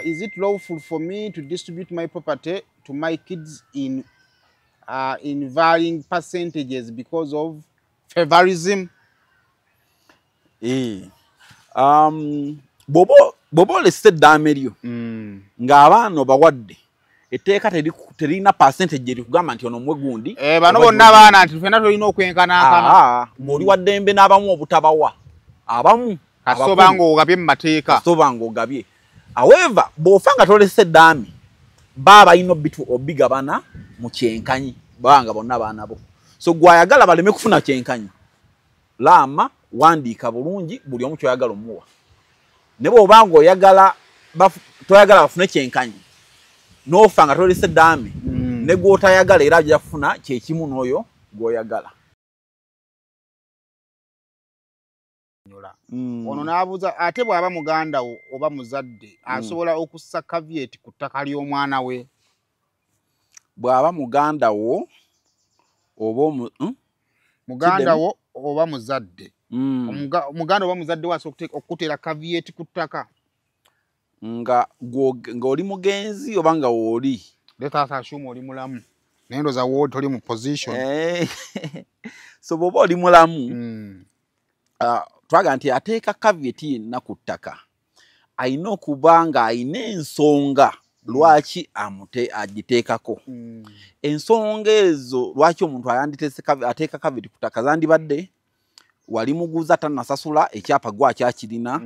Is it lawful for me to distribute my property to my kids in varying percentages because of favorism? Bobo leste dameryo ng'abaana bawadde etteeka terina percentage erikugamba nti ono mwe gundi bano bonna abaana nti ffenna tulina okwenkanankana ng'oli wa ddembe n'abamu obutabawa abamu kasoba ng'ogabye mu mateeka kasoba ng'ogabye however bw'ofa nga tolese eddaami baba balina obigabana mu kyenkanyi banga bonna baana bo so gwayagala baleme kufuna kyenkanyi laama wandiika bulungi buli omu kyoyagala omuwa ne bw'oba ng'oyagala toyagala bafune kyenkanyi n'ofa nga tolese eddaami ne gw'otayagala era ajja kufuna kyekimu n'oyo gw'oyagala. Ono n'abuuza ate bw'aba muganda wo oba muzadde asobola okussa caveat ku ttaka ly'omwana we? Bw'aba muganda wo oba muganda wo oba muzadde muganda oba muzadde wo asobola okuteera caveat ku ttaka ng'oli mugenzi oba nga wooli leta assume oli mulamu naye ndoza wo toli mu position so bw'oba oli mulamu twaga nti ateeka caveat yenna ku ttaka alina okuba ng'alina ensonga lwaki agiteekako. Ensonga ezo lwaki omuntu ateeka caveat ku ttaka zandibadde wali muguza tannasasula ekyapa gwakyakirina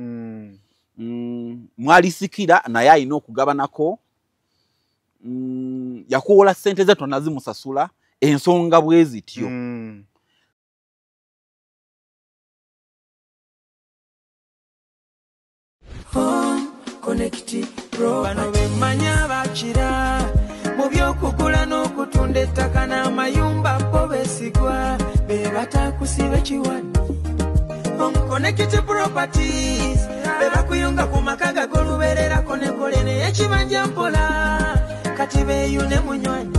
mwalisikira naye alina okugabanako yakuwola ssente ze tonazimusasula ensonga bwe zityo. Bano bemmanya bakira mu by'okugula n'okutunda ettaka n'amayumba bo beesigwa be batakusiba kiwadde. Connect Properties be bakuyunga ku maka gag'olubeererako ne kole naye ekibanja mpola kati beeyune munywanyi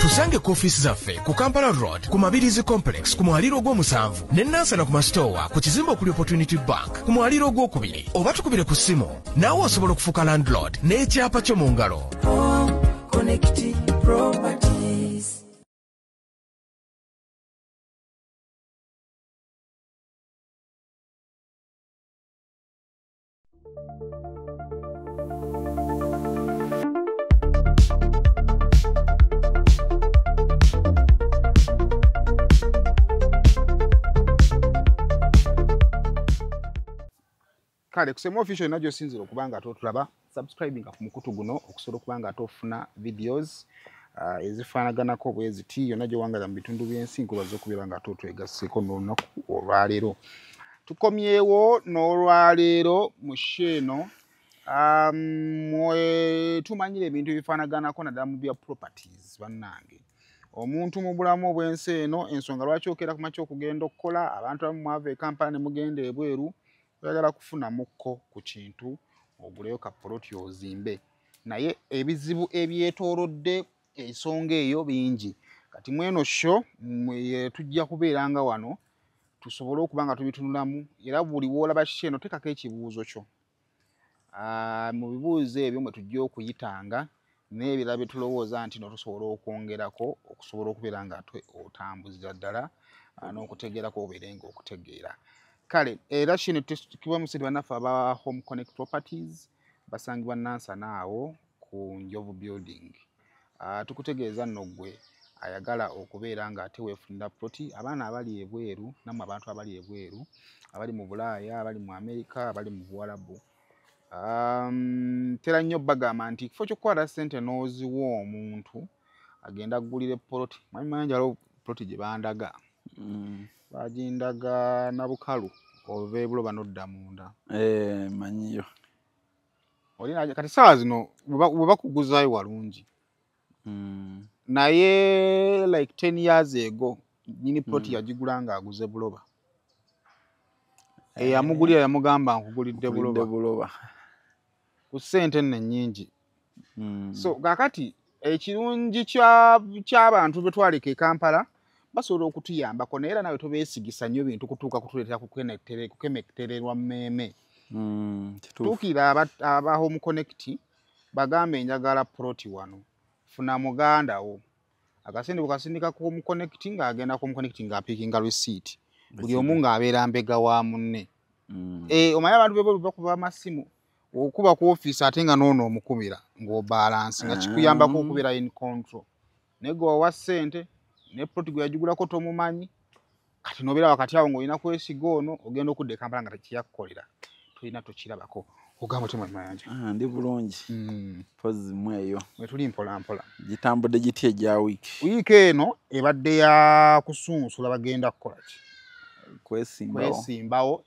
tusange ku ofiisi zaffe ku Kampala Road ku Mabirizi Complex ku mwaliiro ogw'omusanvu ne Nansana ku Mastowa ku kizimbe okuli Opportunity Bank ku mwaliiro ogwokubiri oba tukubire ku ssimu naawe osobola okufuuka landlord n'ekyapa kyo mu ngalo. Connect Properties. kale kusema official najjo sinzira okubanga atotulaba subscribing ku mukutu guno okusobola okubanga atofuna videos ezifaanaganako bweziti yonna gyewangala mu bitundu by'ensi nkubaza okubeera nga atotwegasseko n'olunaku olwaleero. Tukomyewo n'olwaleero mu sheeno tumanyira ebintu ebifaanaganako naddala mu bya properties bannange. Omuntu mu bulamu obw'ensi eno ensonga lwaki okera ku makya okugenda okukola abantu abamu mwava e Kampala ne mugenda ebweru oyagala kufuna mukko ku kintu oguleyo ka poloti ozimbe naye ebizibu ebyetoolodde ensonga eyo bingi. Kati mweno sho tujja kubeeranga wano tusobole okuba nga tubitunulamu era buli w'olaba kino tekako ekibuuzo kyo. Mu bibuuzo ebyo mwe tujja okuyitanga n'ebirala bye tulowooza nti no tusobola okwongerako okusobola okubeera nga otambuzira ddala n'okutegeerako obeere ng'okutegeera. Kale era kino tukiba musiri bannaffe aba Home Connect Properties basangibwa Nansana awo ku Njovu Building. Tukutegeeza nno gwe ayagala okubeera nga ate weefunira ploti abaana abali ebweru nammwe abantu abali ebweru abali mu Bulaaya abali mu Amerika abali mu Buwarabu. Tera nnyo bagamba nti kifo ky'okukwata ssente n'oziwa omuntu agenda aggulire poloti manyi njalo poloti gye bandaga bagindaga na bukalu ova ebuloba n'odda munda. Manyiyo olina kati saawa zino bwe bakuguzaayo walungi naye like 10 years ago nyini ploti yagigula ng'aguze buloba eyamugulira yamugamba nkugulidde buloba ku ssente nno ennyingi. So kakati ekirungi ky'abantu bwe twaleka e Kampala basobola okutuyambako naye era nawe tobeesigisa nnyo bintu kutuuka kutuleetera kukemektererwa mmeeme Tukira aba home connect bagambe njagala ploti wano funa muganda wo akasindi bukasindika ku home connect nga agenda ku home connect nga apikinga receipt buli omu nga abeera mbega wa munne omanya abantu bebo bakuba amasimu okuba ku office ate nga noono omukumira ng'obalance nga kikuyambako okubera in control nego wa ssente ne ploti gwe yagigulako tomumanyi kati nobeera wakati awo ng'olina kwesiga ono ogenda okudda Kampala nga tekiyakukolera tulina tokirabako ogamba temwe mayanja ndi bulungi pozi mweyo tuli mpola mpola gitambudde gitye gya wiiki eno ebadde ya kusunsula bagenda kukola ki kwesimbawo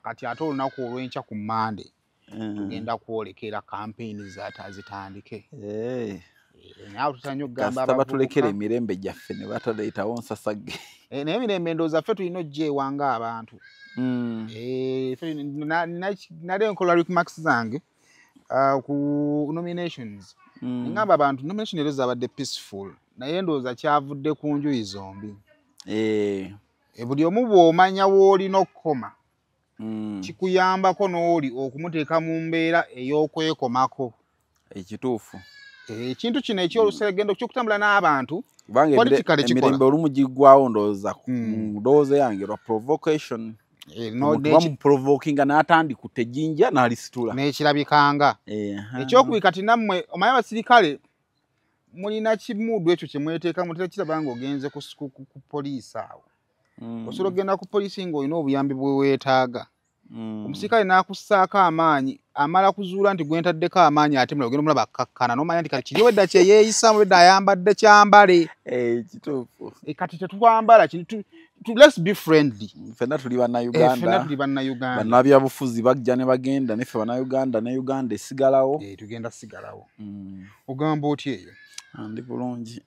kati ate olunaku olw'enkya ku Monday tugenda kwolekera kampeyini zitandike nawe tutanye okugamba batulekera emirembe gyaffe ne bataleetawo nsasagge naye emirembe ndowooza ffe tulina ojja ewanga abantu nali enkola remarks zange ku nominations ngamba abantu nomination ezo zabadde peaceful naye ndowooza kyavudde ku njuyi zombi buli omu bw'omanya w'olina okukoma kikuyambako n'oli okumuteeka mu mbeera ey'okwekomako ekituufu ekintu kino eky'oluseregendo ky'okutambula n'abantu emirembe olumu giggwawo ndowooza yange lwa provocation bamuprovokinga n'atandika kutejinja n'alisitula n'ekirabikanga ekyokubiri kati nammwe omanyi abasirikale mulina kimuudu ekyo kye mweteeka mutera kiraba nga ogenze ku poliisi awo osobola ogenda ku poliisi ng'olina obuyambi bwe weetaaga omusirikale n'akussaako amaanyi amala kuzuula nti gwentaddeko amaanyi ate mulala ogenda omulaba akkakkana n'omanya nti kati kiri wedda kye yeeyisamu wedda ayambadde kyambale kituufu kati tetwambala let's be friendly ffenna tuli bannayuganda bannabyabufuzi bajja ne bagenda neffe bannayuganda ne Uganda esigalawo tugenda sigalawo ogamba otya eyo ndi bulungi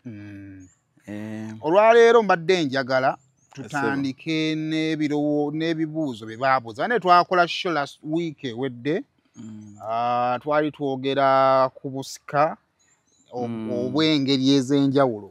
olwaleero mbadde njagala tutandike n'ebibuuzo bye baabuuza ne twakola show last week ewedde twali twogera ku busika obw'engeri ez'enjawulo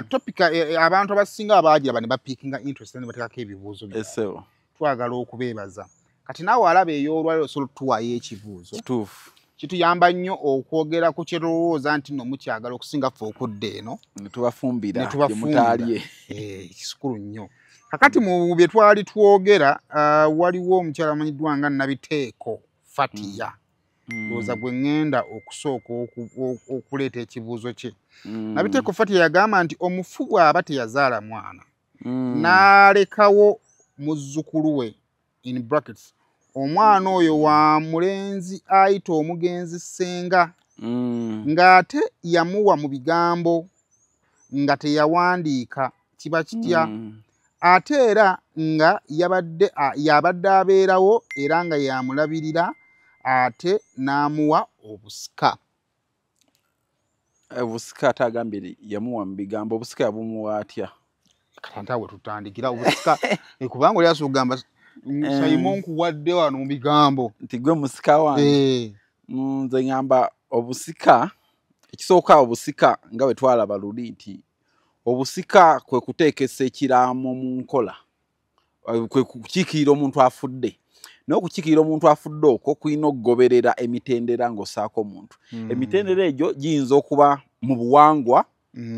topic abantu abasinga abaagira bane bapikinga interest ne batekako ebibuuzo byabwe twagala okubeebaza kati naawe alaba ey'olwaleero osobola tuwaayo ekibuuzo kituufu kituyamba nnyo okwogera ku kyerowooza nti nno mukyagala okusinga ffe okudda eno netubafumbira gyemutaalye kisikulu nnyo kakati mu bye twali twogera waliwo omukyala amanyiddwa nga Nabiteeko Fatiya ndowooza gwe ŋŋenda okusooka okuleeta ekibuuzo kye Nabiteeko Fatiya yagamba nti omufu bw'aba teyazaala mwana n'alekawo muzzukulu we in brackets omwana oyo wa mulenzi ayita omugenzi ssenga ng'ate yamuwa mu bigambo nga teyawandiika kiba kitya ate era nga yabadde abeerawo era nga yamulabirira ate n'amuwa obusika ate agambye yamuwa mu bigambo obusika yabumuwa atya kati awe tutandikira obusika kubanga oli asobola kugamba Saimo nkuwadde wano mu bigambo nti gwe musika wange nze ngamba obusika ekisooka obusika nga bwe twalaba luli nti obusika kwe kuteekesa ekiraamo mu nkola kwe kukiikirira omuntu afudde naye okukiikirira omuntu afudde okwo kulina okugoberera emitendera ng'ossaako omuntu emitendera egyo giyinza okuba mu buwangwa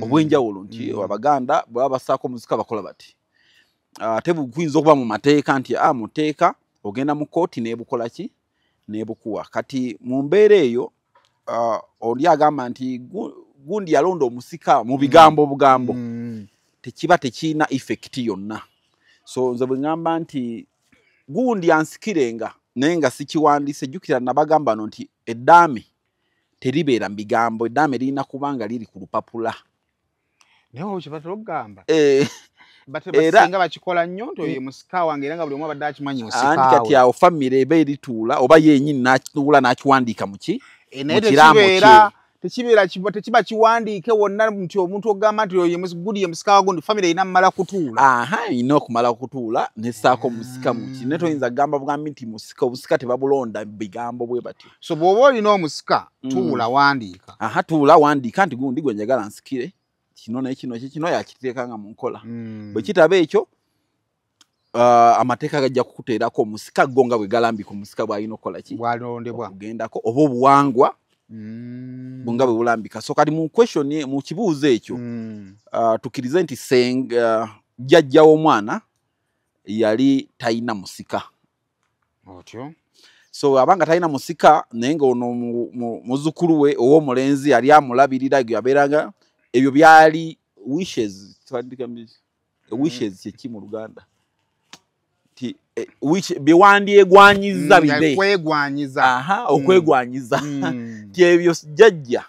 obw'enjawulo nti Abaganda bwe baba bassaako omusika bakola bati ate bukuyinza okuba mu mateeka nti muteeka ogenda mu kooti n'ebukola ki n'ebukuwa kati mu mbeera eyo oli agamba nti gundi yalonda omusika mu bigambo bugambo tekiba tekirina effekiti yonna so nze bwe ŋŋamba nti gundi ansikirenga naye nga sikiwandiise jjukira nabagamba no nti eddaame teribeera mu bigambo eddaame lirina kuba nga liri ku lupapula naye olwo kyebatera okugamba basinga bakikola nnyo nti oyo musika wange era nga buli omu abadde akimanyi musika we kati awo famire eba erituula oba yennyini n'atuula n'akiwandiika mu tekiba kiwandiike wonna nti omuntu ogamba nti gudi ye musika wagundi famire erina mumala kutuula erina okumala kutuula nessaako musika muki naye toyinza kugamba bugambi nti obusika tebabulonda bigambo bwe batyo so bw'oba olina omusika tuula wandiika tuula wandiika nti gundi gwe njagala nsikire kino naye kino yakiteekanga mu nkola bwe kitaba ekyo amateeka gajja kukuteerako omusika go nga bwe galambika omusika bw'alina okukola ki bwalondebwa okugendako oba obuwangwa bunga bwe bulambika. So kati mu question mu kibuuzo ekyo tukkirize nti jjajja w'omwana yali talina musika. otyo So abanga talina musika naye ng'ono muzzukulu we ow'omulenzi yali amulabirira ebyo yabeeranga ebyo byali wishes kyeki mu Luganda byewandyegwanyiza bibe okwegwanyiza ti ebyo jjajja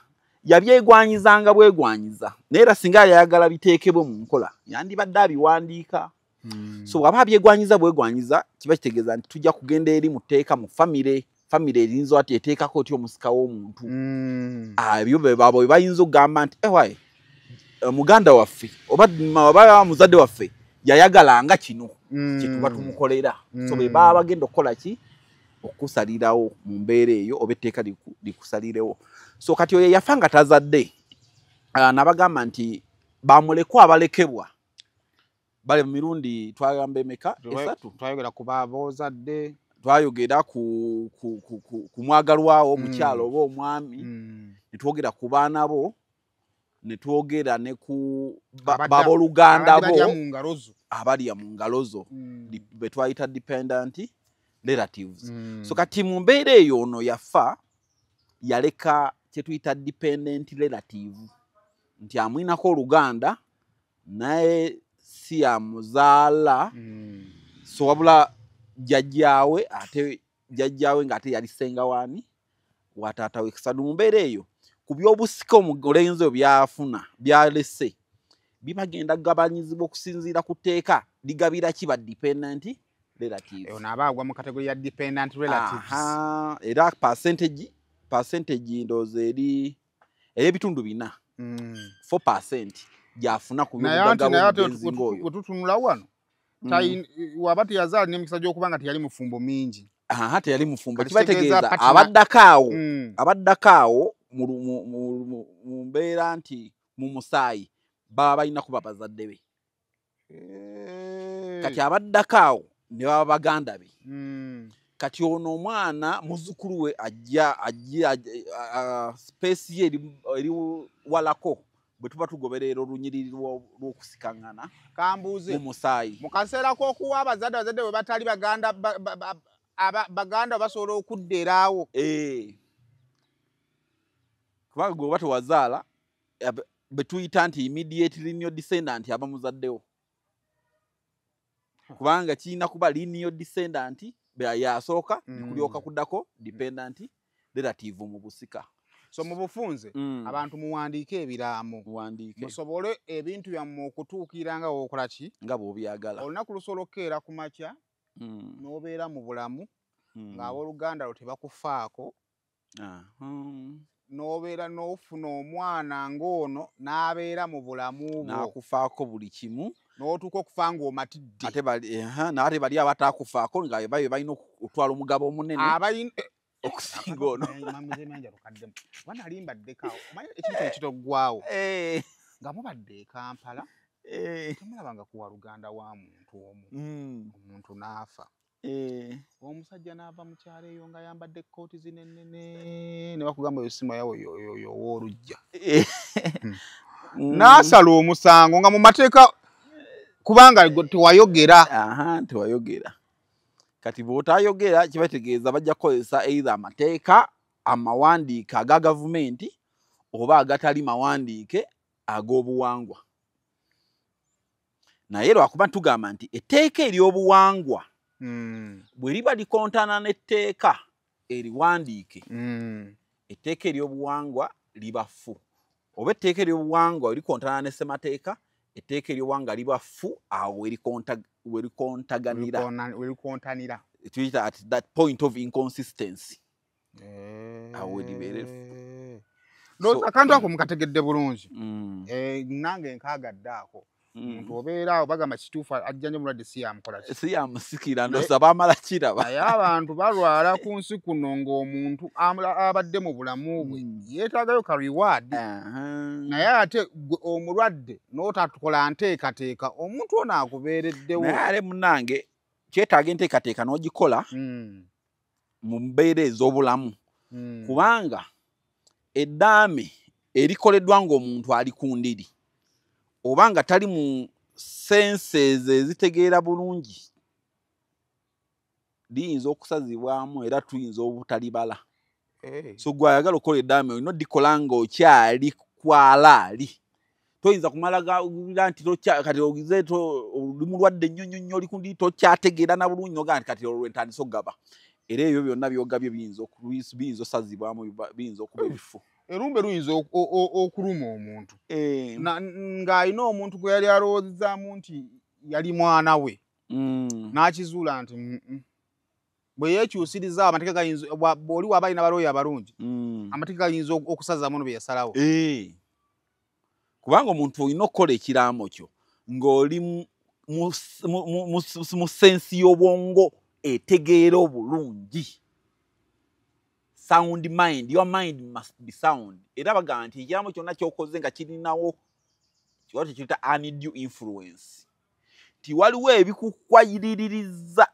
yabyegwanyizanga bwegwanyiza naye era singa yayagala biteekebwe mu nkola yandibadde abiwandiika. So waba abyegwanyiza bwegwanyiza kiba kitegeeza nti tujja kugenda eri mu tteeka mu famire erinza ati eteekako otyo omusika w'omuntu. Ebyo bwe bayinza okugamba nti ewaye muganda waffe oba muzadde waffe yayagalanga kino kyetuba tumukolera. So bwe baba bagenda okukola ki okusalirawo mu mbeera eyo oba etteeka likusalirewo. So kati oyo yafa nga tazadde nabagamba nti bamulekwa abalekebwa bale mu mirundi twagamba emeka esatu twayogera ku baabozadde twayogera ku mwagalwawo omukyalo oba omwami netwogera ku baana bo netwogera ne ku baboluganda bo abalya mu ngalo zo be twayita dependent relatives. So kati mu mbeera eyo ono yafa yaleka kye tuyita dependent relative nti amwinako oluganda naye si yamuzaala so wabula jjajjaawe ate jjajjaawe ng'ate yali ssenga waani wa taata we. Kisadu mu mbeera eyo ku by'obusika omulenzi byafuna byalese bibagenda kugabanyizibwa okusinziira ku tteeka ligabira ki ba dependent relatives. Eyo nabaagwa mu kategori ya dependent relatives. Era percentage ndowooza eri ebitundu 4 4% gyafuna ku bwe tutunula wano waba teyazaala n'emikisa gy'okuba nga teyali mufumbo mingi. Teyali mufumbo kibategeeza abaddakaawo mu mbeera nti mu musaayi baba balina kuba bazadde be. Kati abaddakaawo ne baba baganda be. Kati ono omwana muzzukulu we ajja space ye eri walako bwe tuba tugoberera olunyiriri lw'okusikangana kambuuze musaayi mu kaseera k'okuwa abazadde bwe batali baganda baganda basobola okudderaawo. Kubanga gwe oba tewazaala be tuyita nti immediate lineal descendant aba muzaddewo kubanga kirina kuba lineal descendant yasooka kulyoka kuddako dependent relative mu busika. So mu bufunze abantu muwandiike ebiraamo musobole ebintu byammwe okutuukira nga wokola ki nga bw'obyagala. Olunaku lusobola okukeera ku makya n'obeera mu bulamu ng'abooluganda lwo tebakufaako n'obeera n'ofuna omwana ng'ono n'abeera mu bulamu bwo n'akufaako buli kimu n'otuuka okufa ng'omatidde ate bali abataakufaako nga bayo balina okutwala omugabo omunene okusinga ono banali mbaddekaawo omanyi ekintu ekitoggwawo nga mubadde e Kampala temulabanga kuwa luganda wa muntu omu omuntu n'afa omusajja n'ava mu kyalo eyo nga yambadde ekkooti zinenene ne bakugamba eyo sima yawo yo ow'olujja n'asala omusango nga mu mateeka kubanga tewayogera. Kati bw'otayogera kibategeeza bajja kukozesa either amateeka amawandiike aga gavumenti oba agatali mawandiike ag'obuwangwa. Naye lwakuba tugamba nti etteeka ery'obuwangwa bwe liba likontana n'etteeka eriwandiike etteeka ery'obuwangwa liba ffu oba etteeka ery'obuwangwa likontana ne ssemateeka etteeka ery'obuwangwa liba ffu awo werikontanira tuyita at that point of inconsistency awo libeere akantu ako mukategedde bulungi nange nkaagadde ako omuntu obeera awo bagamba kituufu ajjanja mulwadde si yamusikira ndosa baamala kiraba naye abantu balwala ku nsi kuno ng'omuntu abadde mu bulamu bwe yeetaagayo ka reward naye ate omulwadde n'otatukola nteekateeka omuntu ono akubeereddewo. Naye ale munnange kyetaaga enteekateeka n'ogikola mu mbeera ez'obulamu kubanga eddaame erikoleddwa ng'omuntu ali ku ndiri oba nga tali mu senses ezitegeera bulungi liyinza okusazibwamu era tuyinza obutalibala. So gwe ayagala okukola eddaame olina oddikola ng'okyali kwalaali. Toyinza kumala gawulira nti kati ogize oli mulwadde nnyo oli ku ndiri tokyategeera na bulungi nogaa nti kati olwo ntandise okugaba. Era ebyo byonna byogabye biyinza osazibwamu biyinza okuba ebifu. Erumbe luyinza okuluma omuntu ng'alina omuntu gwe yali alowoozezaamu nti yali mwana we n'akizuula nti bwe yeekyusiriza amateeka gayinza bw'oli waba alina balooya abalungi amateeka gayinza okusazaamu ono bye yasalawo. Kubanga omuntu olina okukola ekiraamo kyo ng'oli mu sensi y'obwongo etegeera obulungi. Sound mind, your mind must be sound. Era bagamba nti ekiraamo kyonna ky'okoze nga kirinawo kiwatu kiyita undue influence. Ti waliwo ebikukwayiririza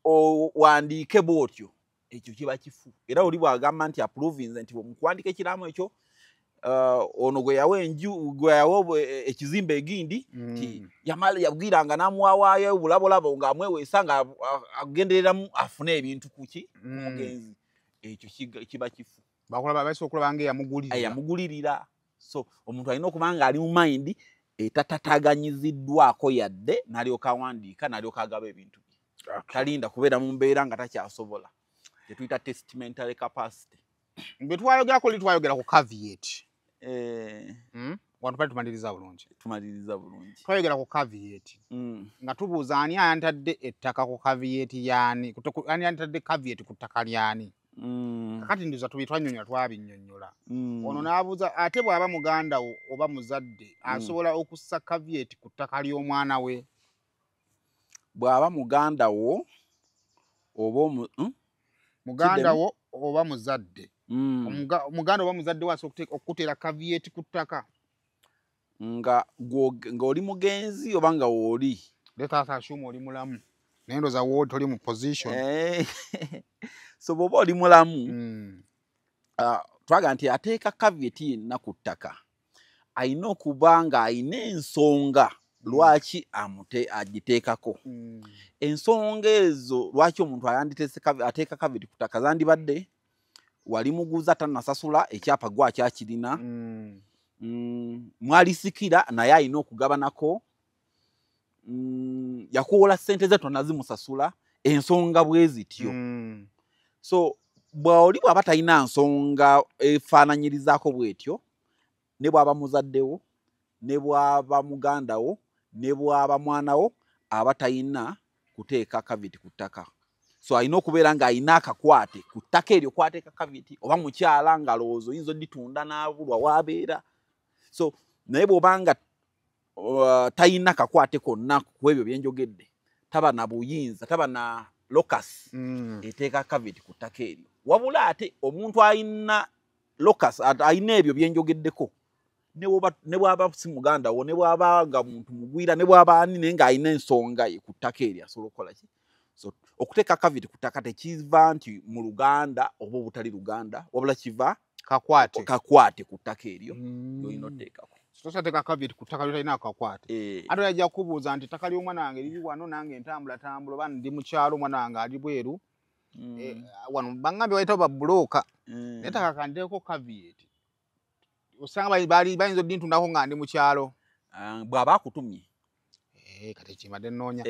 owandiike bw'otyo ekyo kiba kifu. Era oli bw'agamba nti approvinze nti mukuwandika ekiraamo ekyo ono gwe yawa ekizimbe egindi nti yabwiranga n'amuwawaayo obulabolabo ng'amweweesa nga agendereramu afune ebintu kuki mugenzi. Ekyo kiba kifu. Basobola okulaba ng'eyamugulirira. So omuntu alina okuba nga ali mu mind etatataaganyiziddwako yadde n'alyoka awandiika n'alyoka agaba ebintu bye. Talinda kubeera mu mbeera nga takyasobola. Tetuyita testamentary capacity. Bwe twayogerako twayogera ku caveat. Wano pali tumaliriza bulungi. Twayogera ku caveat. Nga tubuuza ani ayantadde ettaka ku caveat yaani. Ani ayantadde caveat ku ttaka lyani. Kakati ndiza tubitwannyonnyola twabinnyonnyola. Ono n'abuuza ate bw'aba muganda wo oba muzadde asobola okussa caveat ku ttaka ly'omwana we. Bw'aba muganda wo oba muganda wo oba muzadde. Muganda oba muzadde wasobola okuteera caveat ku ttaka. Ng'oli mugenzi oba nga wooli. Leta assume oli mulamu. Naye ndowooza wo toli mu position. So bw'oba oli mulamu twaga nti ateeka caveat yenna ku ttaka alina okuba ng'alina ensonga lwaki agiteekako. Ensonga ezo lwaki omuntu ateeka caveat ku ttaka zandibadde wali muguza tannasasula ekyapa gwa kyakirina mwalisikira naye alina okugabanako yakuwola ssente ze tonazimusasula ensonga bwe zityo. So bw'oli bw'aba talina nsonga efaananyirizaako bw'etyo ne bw'aba muzaddewo ne bw'aba mugandawo ne bw'aba mwanawo aba talina kuteeka caveat ku ttaka. So alina okubeera ng'alina akakwate ku ttaka eryo kwateeka caveat oba mukyala ng'alowooza oyinza odditunda n'abulwa w'abeera. So naye bw'obanga talina kakwate konna ku ebyo bye njogedde taba na buyinza taba na locus eteeka caveat ku ttaka eryo. Wabula ate omuntu alina locus alina ebyo bye njogeddeko ne bw'aba si muganda wo ne bw'aba nga muntu mugwira ne bw'aba ani naye ng'alina ensonga ye ku ttaka eryo asobola okukola ki. So okuteeka caveat ku ttaka tekiva nti mu Luganda oba obutali Luganda wabula kiva kakwate ku ttaka eryo y'olina otteekako. Tosateeka caveat ku ttaka ly'olina akakwate. Ate yajja kubuuza nti ttaka ly'omwana wange liri wano nange ntambula oba ndi mu kyalo omwana wange ali bweru. Wano bangambye wayitawo babbulooka naye ttaka kanteeko caveat. Osanga bayinza oddintundako nga ndi mu kyalo. Bw'aba akutumye. Kati kimadde nnoonya.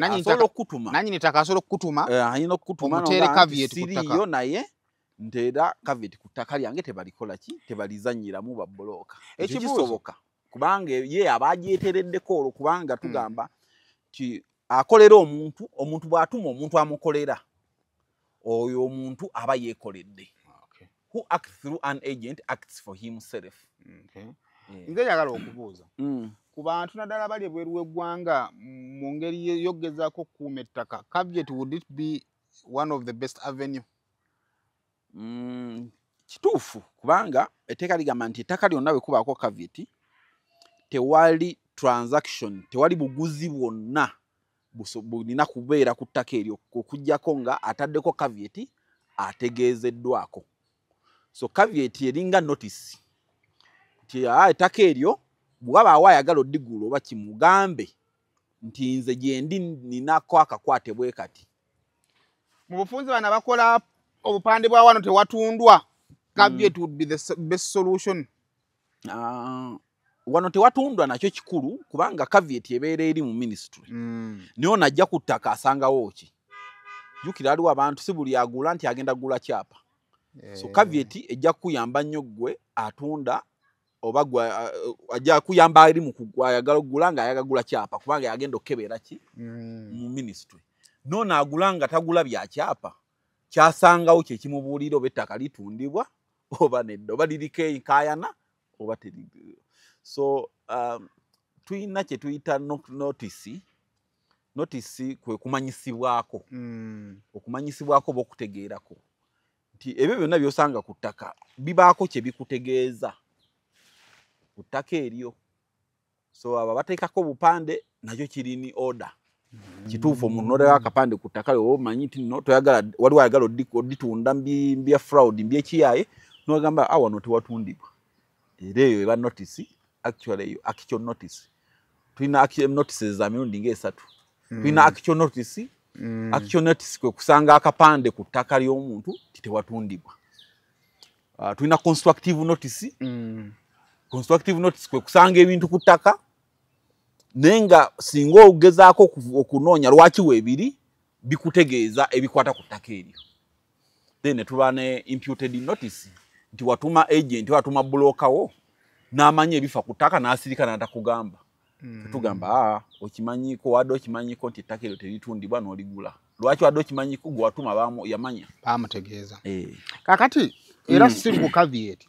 Asobola okukutuma. Nannyini ttaka asobola okukutuma. Ayina okukutuma omuteere caveat ku ttaka. Siriyo naye nteera caveat ku ttaka lyange tebalikola ki tebalizannyiramu babbulooka. Ekyo kisoboka kubanga ye aba agyeteereddeko olwo kubanga tugamba ti akolera omuntu bw'atuma omuntu amukolera oyo omuntu aba yeekoledde. Who acts through an agent acts for himself. Nze njagala okubuuza ku bantu naddala bali ebweru w'eggwanga mu ngeri y'okugezaako okukuuma ettaka caveat would it be one of the best avenue? Kituufu kubanga etteeka ligamba nti ettaka lyonna bwe kubaako caveat tewali transaction tewali buguzi bwonna bulina kubeera ku ttaka eryo okuggyako nga ataddeko caveat ategeezeddwako. So caveat eringa notice nti ettaka eryo bw'abaawo ayagala oddigula oba kimugambe nti nze gye ndi ninako akakwate bwe kati. Mu bufunze bana bakola obupande bwa wano tewatundwa. Caveat would be the best solution. Wano tewatundwa nakyo kikulu kubanga caveat ebeera eri mu ministry. Niyo najja ku ttaka asangawo ki. Jukira aliwo abantu si buli agula nti agenda gula kyapa. So caveat ejja kuyamba nnyo ggwe atunda oba gwe ajja kuyamba eri mu ayagala okugula nga ayagala gula kyapa kubanga yagenda okkebeera ki mu ministry. Nona agula nga tagula bya kyapa kyasangawo kye kimubuulira oba ettaka litundibwa oba nedda oba liriko enkayana oba terigirwa. So tuyina kye tuyita notice. Notice kwe kumanyisibwako. Okumanyisibwako oba okutegeerako nti ebyo byonna byosanga ku ttaka bibaako kye bikutegeeza ku ttaka eryo. So abo bateekako obupande nakyo kirini order. Kituufu omuntu n'olewa akapande ku ttaka lyo omanyi nti no toyagala waliwo ayagala odditunda mbya fraud mbyekiyaaye n'ogamba wano tewatundibwa. Era eyo eba notice actually eyo actual notice. Tulina actual notices za mirundi ng'esatu. Tulina actual notice. Actual notice kwe kusanga akapande ku ttaka ly'omuntu titewatundibwa. Tulina constructive notice. Constructive notice kwe kusanga ebintu ku ttaka nenga singa ogezaako okunoonya lwaki weebiri bikutegeeza ebikwata ku ttaka eryo. Then tuba ne imputed notice nti watuma agent watuma broker wo n'amanya ebifa ku ttaka n'asirika n'atakugamba. Tutugamba okimanyiko wadde okimanyiko nti ettaka eryo teritundibwa n'oligula. Lwaki wadde okimanyiko gwe watuma yamanya bamutegeeza. Kakati era si ku caveat.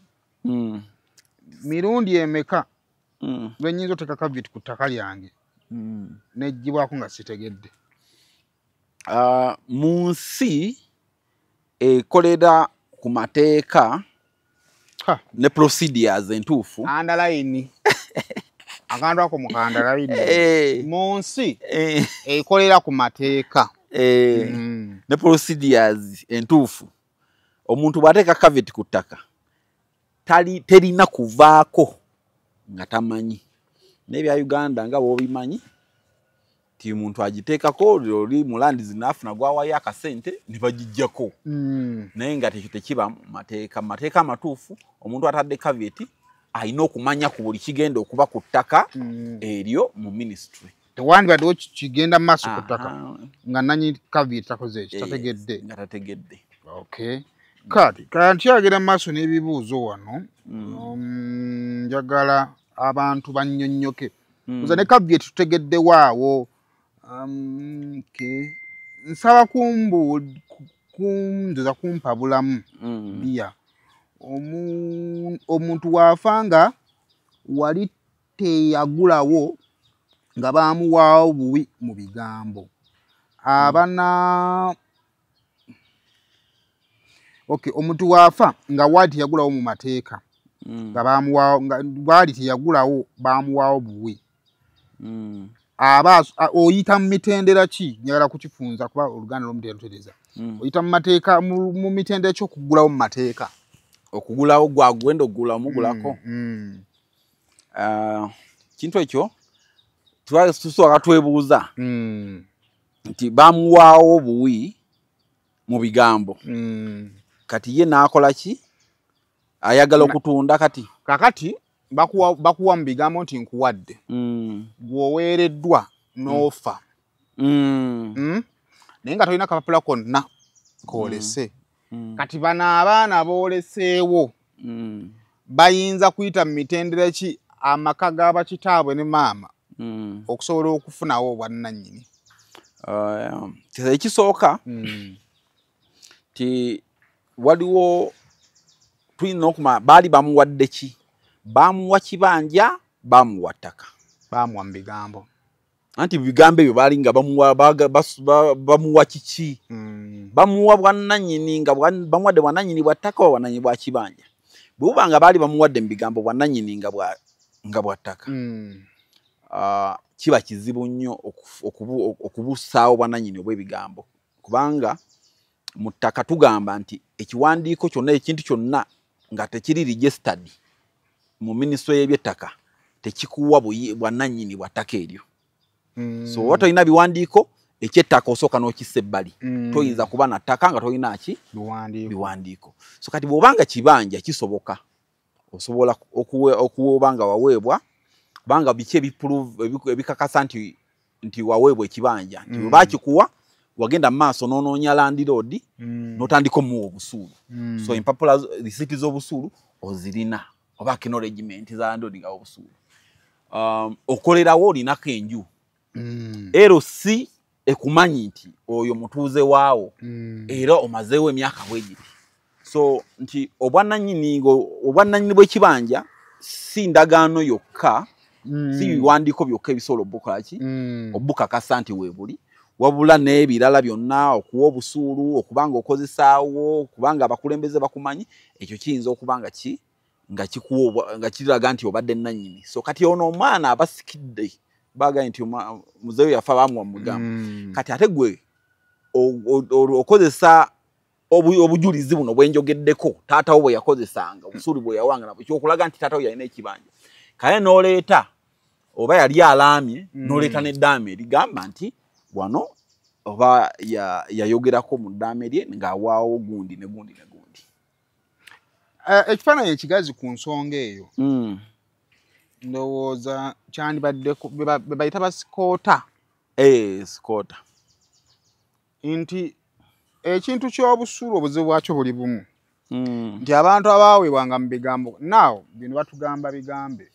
Mirundi emeka lwenyinza oteeka caveat ku ttaka lyange nejjibwako nga sitegedde. Mu nsi ekolera ku mateeka ne procedures entuufu underline akantu ako mu underline mu nsi ekolera ku mateeka ne procedures entuufu omuntu bw'ateeka caveat ku ttaka terina kuvaako nga tamanyi. Nebya Uganda nga bwobimanyi ti muntu agiteekako oli mu land zinafuna gwawayo akasente ne bagijjako. Naye nga tekiba mu mateeka. Mu mateeka amatuufu omuntu atadde caveat alina okumanya ku buli kigenda okuba ku ttaka eryo mu ministry. Tewandibaddewo kigenda mu maaso ku ttaka nga nanyi caveat takoze ekitategedde. Nga tategedde. Okay. Kati kantyagera mu maaso n'ebibuuzo wano. Njagala abantu bannyonnyoke. Nze ne caveat tutegedde waawo. Nsaba kunzeza kumpabulamu bya. Omuntu waafanga wali teyagulawo nga baamuwaawo buwi mu bigambo. Omuntu waafa nga wali teyagulawo mu mateeka. Nga baamuwaawo nga wali teyagulawo baamuwaawo buwi. Oyita mu mitendera ki? Njagala kukifunza kuba Oluganda lw'omutendera lutereeza. Oyita mu mateeka mu mitendera ki okugulawo mu mateeka? Okugulawo gwagwenda okugula omugulako. Kintu ekyo tusooka twebuuza nti baamuwaawo buwi mu bigambo. Kati ye n'akola ki? Ayagala okutunda kati. Kakati bakuwa mu bigambo nti nkuwadde. Gwoweereddwa n'ofa. Naye nga tolina kapapula konna koolese. Kati bano abaana booleseewo bayinza kuyita mu mitendera ki amaka g'abakitaabwe ne maama okusobola okufunawo obwannannyini. Ekisooka ti waliwo tulina okumanya baali bamuwadde ki? Baamuwa kibanja, baamuwa ttaka. Baamuwa mu bigambo. Anti bigambo ebyo baali nga bamuwa kiki? Bamuwa bwannannyini nga bamuwadde bwannannyini bwa ttaka oba bwannannyini bwa kibanja. Bwe buba nga baali bamuwadde mu bigambo bwannannyini nga bwa ttaka. kiba kizibu nnyo okubusaawo bwannannyini obw'ebigambo kubanga mu ttaka tugamba nti ekiwandiiko kyonna ekintu kyonna nga tekiri registered mu minisitule y'ebyettaka tekikuwa bwannannyini bwa ttaka eryo. So oba tolina biwandiiko ekyettaka osooka n'okissa ebbali toyinza kuba na ttaka nga tolina ki biwandiiko. So kati bw'obanga kibanja kisoboka osobola okuba nga waweebwa kubanga biki ebikakasa nti waweebwa ekibanja nti bwe bakikuwa wagenda mu maaso n'onoonya landlord n'otandika omuwa obusuulu. So empapula risiiti z'obusuulu ozirina oba acknowledgement za landlord nga obusuulu. Okolerawo olinako enju LC ekumanyi nti oyo mutuuze waawo era omazeewo emyaka bwegiti. So nti obwannannyini bw'ekibanja si ndagaano yokka si biwandiiko byokka ebisobola obukakasa nti weebuli wabula n'ebirala byonna okuwa obusuulu okubanga okozesaawo kubanga abakulembeze bakumanyi ekyo kiyinza okuba nga kiraga nti obadde nnannyini. So kati ono omwana abasikidde bagaye nti muzeeyo yafa bamuwa mugambo kati ate gwe okozesa obujulizi buno bwenjogeddeko taata wo bwe yakozesanga obusuulu bwe yawanga nabwo kyokulaga nti taata wo yalina ekibanja kale n'oleeta oba yali alaamye n'oleeta n'eddaame erigamba nti wano oba yayogerako mu ddaame lye ng'awaawo gundi ne gundi ne gundi. Ekifaananyi ekigazi ku nsonga eyo ndowooza kyandibaddeko be bayita basikoota. Sikoota nti ekintu ky'obusuulu obuzibu bwakyo buli bumu nti abantu abaaweebwanga mu bigambo naawo bino batugamba bigambe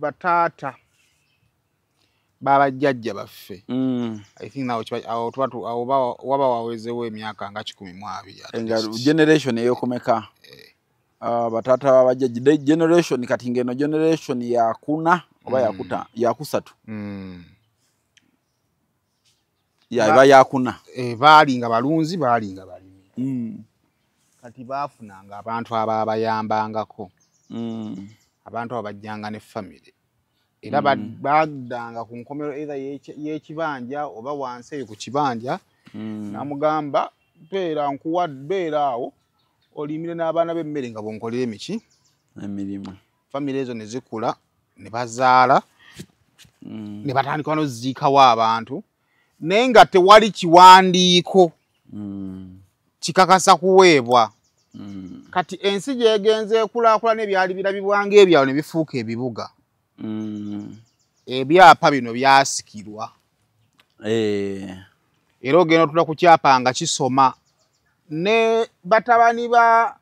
bataata babajjajja baffe I think awo waba wawezeewo emyaka nga 12 generation eyokumeka bataata babajjajja generation kati ngeno generation yakuna oba yakusatu eba yakuna baalinga balunzi baalinga balimi kati baafunanga abantu ababayambangako abantu abajjanga ne family era baddanga ku nkomero either y'ekibanja oba wansi eyo ku kibanja namugamba beera awo olimire n'abaana b'emmere nga bonkolera emirimu family ezo ne zikula ne bazaala ne batandika noziikawo abantu naye nga tewali kiwandiiko kikakasa kuweebwa. Kati ensi gyegenze ekulaakulana ebyali birabibwanga ebyalo ne bifuuka ebibuga ebyapa bino byasikirwa era ogenda otula ku kyapa nga kisoma ne batabani ba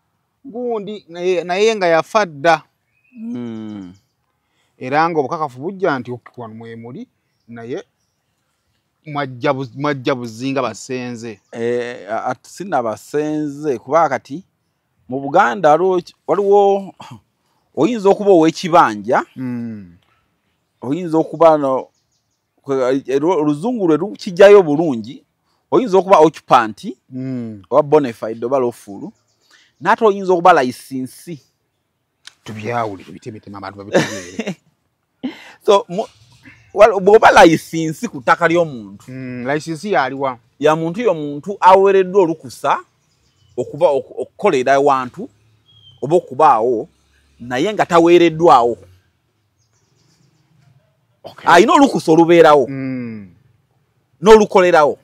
gundi naye nga yafa dda era nga obukakafu bujja nti wano mwemuli naye mwajja buzinga basenze. Sina basenze kuba kati mu Buganda waliwo oyinza okuba ow'ekibanja oyinza okuba oluzungu lwe lukijjayo bulungi oyinza okuba occupant oba bonafide oba lawful n'ate oyinza okuba license. Tubyawulire bitemetema abantu babitegeere. So bw'oba license ku ttaka ly'omuntu license yaliwa ya muntu y'omuntu aweereddwa olukusa okuba okukolera wantu oba okubaawo naye nga taweereddwawo alina olukusa olubeerawo n'olukolerawo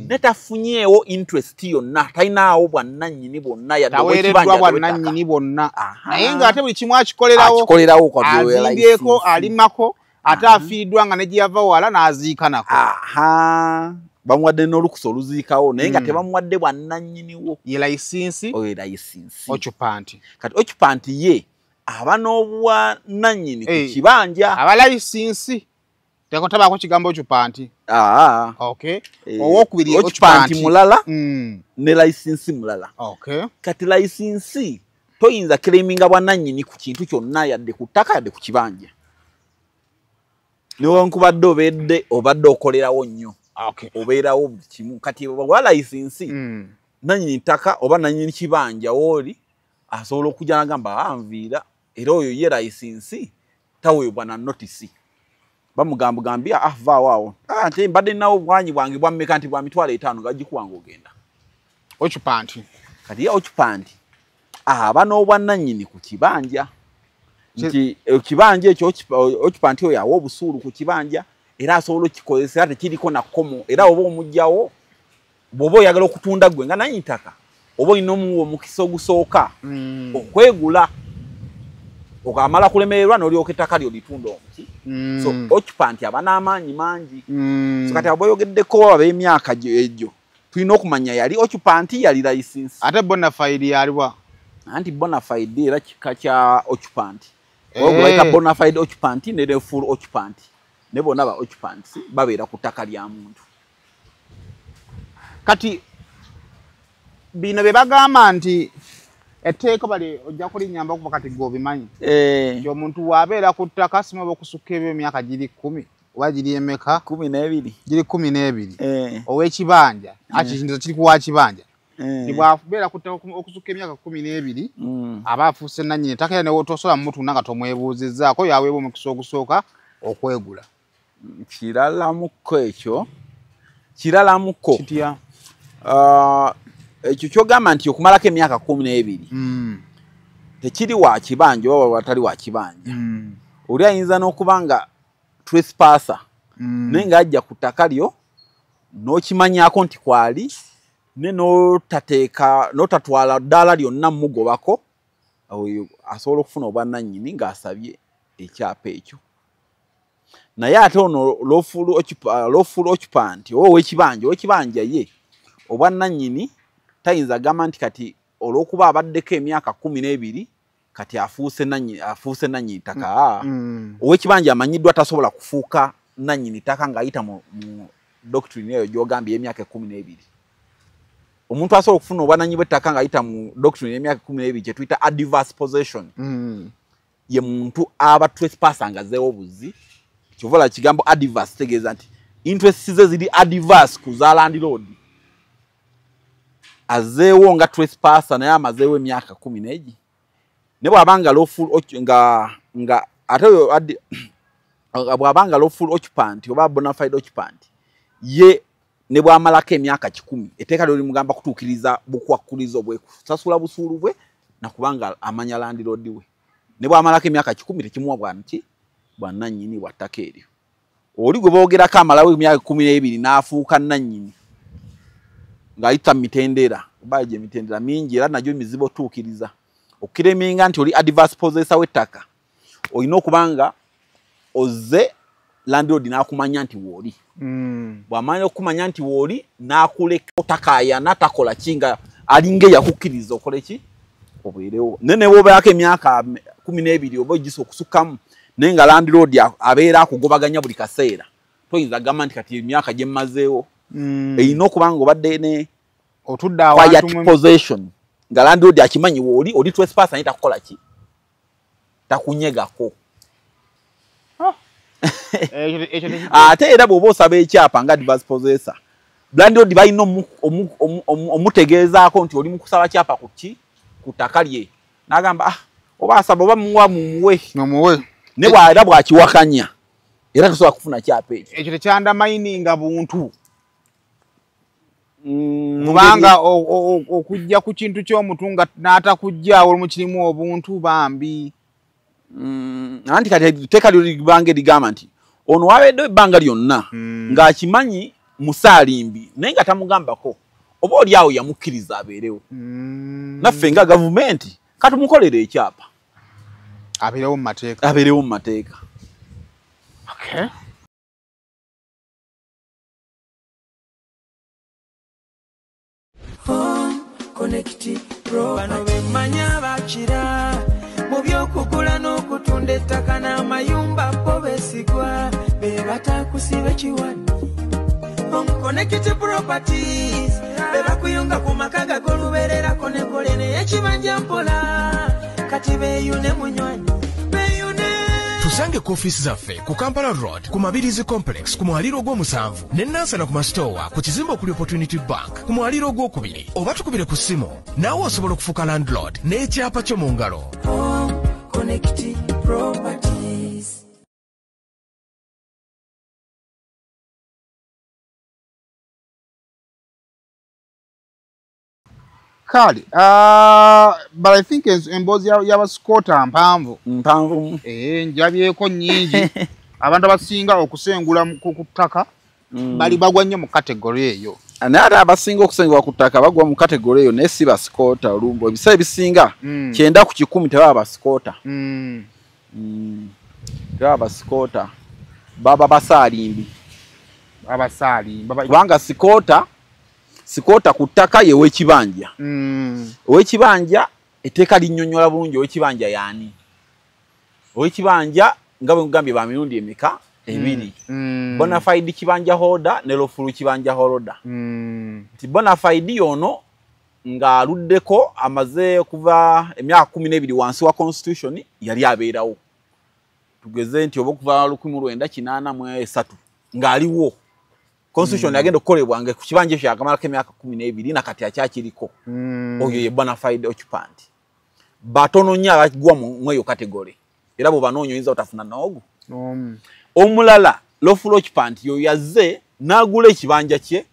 netafunyeewo interest yonna talinaawo bwannannyini bwonna taweereddwa bwannannyini bwonna naye ng'ate buli kimu akikolerawo azimbyeko alimako ate afiiddwa nga ne gye yava wala n'aziika nako. Bamuwadde n'olukusa oluziikawo naye nga tebamuwadde bwannannyiniwo ye license occupant. Kati occupant ye aba n'obwannannyini ku kibanja aba license tabaako kigambo occupant. Owokubiri occupant mulala ne license mulala. Kati license toyinza claiminga bwannannyini ku kintu kyonna yadde ku ttaka yadde ku kibanja newankubadde obadde okolerawo nnyo obeerawo kimu. Kati wa license nannyini ttaka oba nannyini kibanja wooli asobola okujja n'agamba anviira era oyo ye license taweebwa na notice bamugambia vaawo nti mbadde nawo obwanyi bwange bwammeka nti bwa mitwalo 5 gagikuwanga ogenda occupant kati occupant aba n'obwannannyini ku kibanja nti ekibanja ekyo occupant oyo awa obusuulu ku kibanja era asobola okukikozesa era tekiriko na kkomo era oba omugjawo bw'oba oyagala okutunda gwe nga nannyini ttaka oba olina omuwa omukisa ogusooka okwegula okamala kulemererwa n'olyoka ettaka lyo litunda omuki so occupant aba n'amaanyi mangi so kati aba oyogeddeko ab'emyaka egyo tulina okumanya yali occupant yali license ate bona fide yaliwa anti bona fide era kika kya occupant bayita bona fide occupant ne full occupant ne bonna ba occupants babeera ku ttaka lya muntu kati bino bye bagamba nti etteeka bali ojja kulinyamba okuva kati g'obimanyi nti omuntu waabeera ku ttaka sima okusukka ebyo emyaka giri 10 oba giri emeka 12 giri 12 ow'ekibanja kintu kiri kuwa kibanja nti bwabeera ku ttaka okusukka emyaka 12 aba afuuse nannyini ettaka era newotosobola mumutunda nga tomwebuuzizzaako yaweebwa omukisa ogusooka okwegula kiralamuko ekyo kiralamuko kitya ekyo kyogamba nti okumalako emyaka 12 tekiri wa kibanja oba watali wa kibanja oli ayinza n'okuba nga trespasser naye ng'ajja ku ttaka lyo n'okimanyako nti kwali ne n'otatwala ddaala lyonna mugobako asobola okufuna obwannannyini ng'asabye ekyapa ekyo naye ate ono lawful occupant ow'ekibanja ye obwannannyini tayinza gamba nti kati olw'okuba abaddeko emyaka 12 kati afuuse nannyini ttaka ow'ekibanja amanyiddwa tasobola kufuuka nannyini ttaka ng'ayita mu doctrine eyo gy'ogambye emyaka 12 omuntu asobola okufuna obwannannyini bw'ettaka ng'ayita mu doctrine y'emyaka 12 kye tuyita adverse possession ye muntu aba trespasser ngazeewo obuzi kyovola kigambo adverse tegeeza nti interest ze ziri adverse ku za landlord azeewo nga trespasser naye amazeewo emyaka 11 ne bw'abanga lawful nga ate bw'abanga lawful occupant oba bona fide occupant ye ne bw'amalako emyaka 10 etteeka lyo limugamba kutuukiriza bukwakkulizo bwe kusasula busuulu bwe nakubanga amanya landlord we ne bw'amalako emyaka 10 tekimuwa bwanki bwannannyini bwa ttaka eryo oli gwe boogerako amalawo emyaka 12 n'afuuka nnannyini ng'ayita mitendera oba gye mitendera mingi era nagyo mizibu otuukiriza okukireminga nti oli adverse possessor w'ettaka olina okubanga ozze landlord n'akumanya nti wooli bw'amanya okumanya nti wooli n'akuleka otakaayana takola kinga alinga eyakukkiriza okole ki obeerewo ne bw'obeerako emyaka 12 oba ogisa okusukkamu naye nga landlord abeera akugobaganya buli kaseera toyinza gamba nti kati emyaka gye mmazeewo erina okubanga obadde ne quiet possession nga landlord akimanyi wooli oli trespasser naye takukola ki takunyegako ate era bw'oba osaba ekyapa nga adverse possessor landlord balina omutegeezaako nti oli mu kusaba kyapa ku ttaka lye n'agamba oba asaba oba mumuwe ne bw'era bw'akiwakanya era tosobola kufuna kyapa ekyo ekyo tekyandamayininga buntu kubanga okujja ku kintu ky'omuntu nga n'atakujjaawo olumu kirimu obuntu bambi anti kati etteeka lyo libanga ligamba nti ono wabeeddewo ebbanga lyonna ng'akimanyi musaalimbi naye nga tamugambako oba oli awo yamukkiriza abeerewo naffe nga gavumenti katumukolere ekyapa abeerewo mu mateeka okay. Connect Pro bano bemanya bakira mu byokugula n'okutunda ettaka n'amayumba bo besigwa be batakusiba kiwani Connect Properties be bakuyunga ku makaga g'olubeererako ne kolene ekibanja mpola kati beeyune munywanyi tusange ku ofiisi zaffe ku Kampala Road ku Mabirizi Complex ku mwaliro ogw'omusanvu ne Nansana ku masitoowa ku kizimbe okuli Opportunity Bank ku mwaliro ogw'okubiri oba tukubire ku ssimu naawe osobola okufuuka landlord n'ekyapa kyo mu ngalo. Connect Properties. Kale, but I think emboozi y'abasikota mpanvu. Mpanvu. Njabyeko nnyingi. Abantu abasinga okusengula ku ttaka bali bagwa nnyo mu category eyo. Naye ate abasinga okusengula ku ttaka bagwa mu category eyo naye si basikota olumbo. Ebiseera ebisinga 9 ku 10 tebaba basikota. Tebaba basikota. Baba basaalimbi. Abasaalimbi. Kubanga sikota ku ttaka ye w'ekibanja. Ow'ekibanja etteeka linnyonnyola bulungi ow'ekibanja yaani. Ow'ekibanja nga bwe ngambye ba mirundi emeka ebiri. Bonafide kibanja holder ne lofulu kibanja holder. Nti bonafide yono nga aluddeko amaze kuva emyaka 12 wansi wa constitution yali abeerawo. Tugeze nti oba okuva 1983 ng'aliwo. Constitution yagenda okukolebwa nga ku kibanja kya akamala k'emyaka 12 na kati akyakiriko. Oyo ye bonafide occupant. Batono nnyo abagwa mu eyo category. Era bo banoonyo oyinza otafuna n'ogu. Omulala lawful occupant yo yazze n'agula ekibanja kye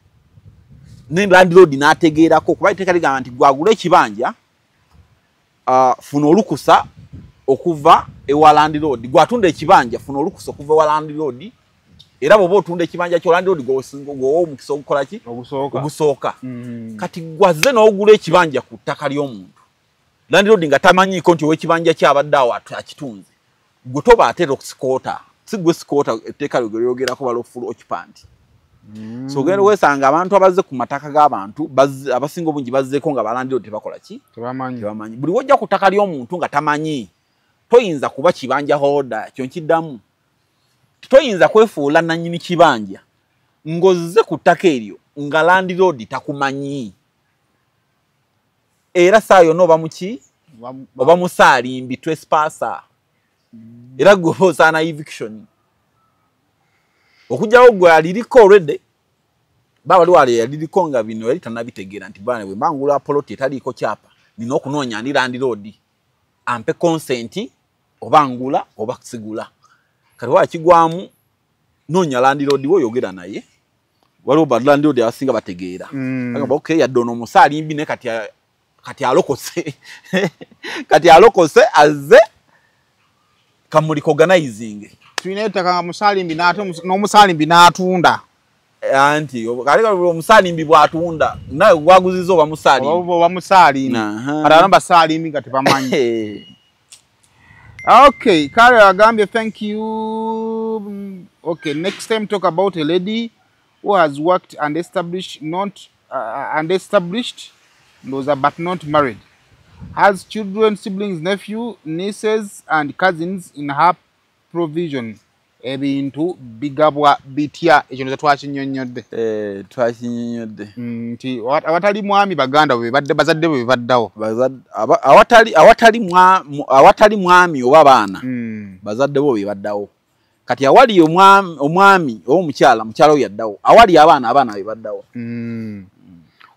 ne landlord n'ategeerako kuba iteeka ligamba nti gwagula ekibanja funa olukusa okuva ewa landlord. Gwatunda ekibanja funa olukusa okuva ewa landlord. Era bwoba otunda ekibanja kyo landlord gwowa omukisa ogukola ki? Ogusooka. Kati gwazze n'ogula ekibanja ku ttaka ly'omuntu. Landlord nga tamanyiiko nti ow'ekibanja kyabadde awo akitunze. Gwe toba atera okusikota. Si gwe sikota etteeka lyogerako ba lawful occupant. So ogenda weesanga abantu abazze ku mataka g'abantu abasinga obungi bazzeeko nga ba landlord tebakola ki? Tebamanyi. Buli wojja ku ttaka ly'omuntu nga tamanyi toyinza kuba kibanja holder kyo nkiddamu. Toyinza kwefuula nannyini kibanja ng'ozze ku ttaka eryo nga landlord takumanyi. Era saa yonna oba muki? Oba musaalimbi trespasser. Era gwe osaana eviction. Okujjawo gwe aliriko already. Baba wali yaliriko nga bino yali tannabitegeera nti bwana bwe mbangula poloti etaliiko kyapa. Nina okunoonya ndi landlord. Ampe consent oba ngula oba kusigula. Kati wakigwamu noonya landlord wo yogera naye. Waliwo ba landlord abasinga bategeera. Agamba okay yadde ono musaalimbi ne kati alokose. Kati alokose azze kamuli organizing. Tulina ettaka nga musaalimbi n'omusaalimbi n'atunda. Anti kale omusaalimbi bw'atunda naye gwaguziza oba musaalimbi. Oba musaalimbi. Ate basaalimbi nga tebamanyi. Okay, Kale Agambia, thank you. Okay, next time talk about a lady who has worked and established, but not married. Has children, siblings, nephew, nieces, and cousins in her provision. Ebintu bigabwa bitya ekyo nze twakinyonnyodde. Twakinyonnyodde. Nti awatali mwami baganda bwe bazadde bwe baddawo. Awatali mwami oba baana. Bazadde bo be baddawo. Kati awali omwami oba mukyala yaddawo. Awali abaana be baddawo.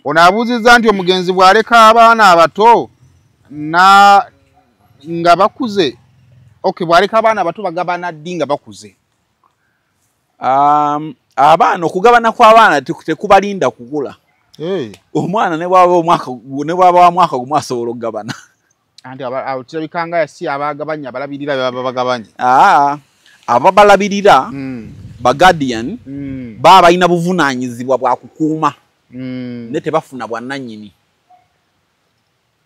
Ono abuuzizza nti omugenzi bw'aleka abaana abato nga bakuze. Okay, bw'aleka abaana abato bagabana ddi nga bakuze? Abaana okugabana kw'abaana tekubalinda kugula. Omwana ne bw'aba wa mwaka gumu asobola okugabana. Anti kirabikanga yasi abagabanya abalabirira baba bagabanya. Ababalabirira ba guardian baba balina buvunaanyizibwa bwa kukuuma. Ne tebafuna bwannannyini.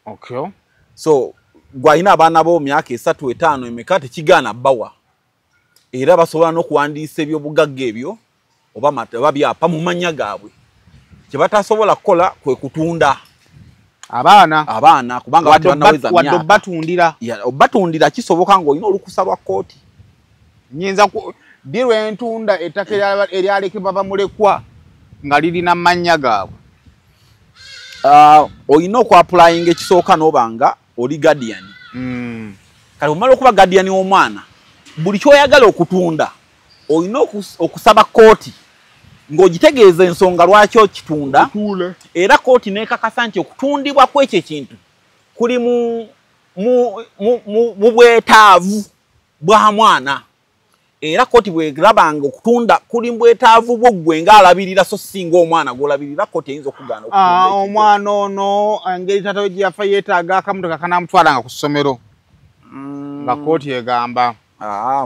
Okay. So gwalina abaana bo myaka 3 5 emeka tekigaana bbawa. Era basobola n'okuwandiisa ebyobugagga ebyo oba byapa mu mannya gaabwe. Kye batasobola kukola kwe kutunda abaana kubanga batanaweza myaka. Wadde batundira. Obatundira kisoboka ng'olina olukusa lwa kooti. Nyinza dirwe entunda ettaka eryalekebwa bamulekwa nga lirina mannya gaabwe. Olina okwapulayinga ekisooka n'obanga oli guardian. Kale omala okuba guardian w'omwana buli kyoyagala okutunda olina okusaba kooti ng'ogitegeeza ensonga lwaki okitunda era kooti n'ekakasa nti okutundibwa kw'ekyo ekintu kuli mu bwetaavu bwa mwana era koti bwegirabanga okutunda kuli mbwetaavu bwo gwe ng'alabirira so singa omwana gw'olabirira koti eyinza okugana okutunda omwana ono engeri taata we gye yafa yeetaaga akamotoka kanamutwalanga ku ssomero nga koti egamba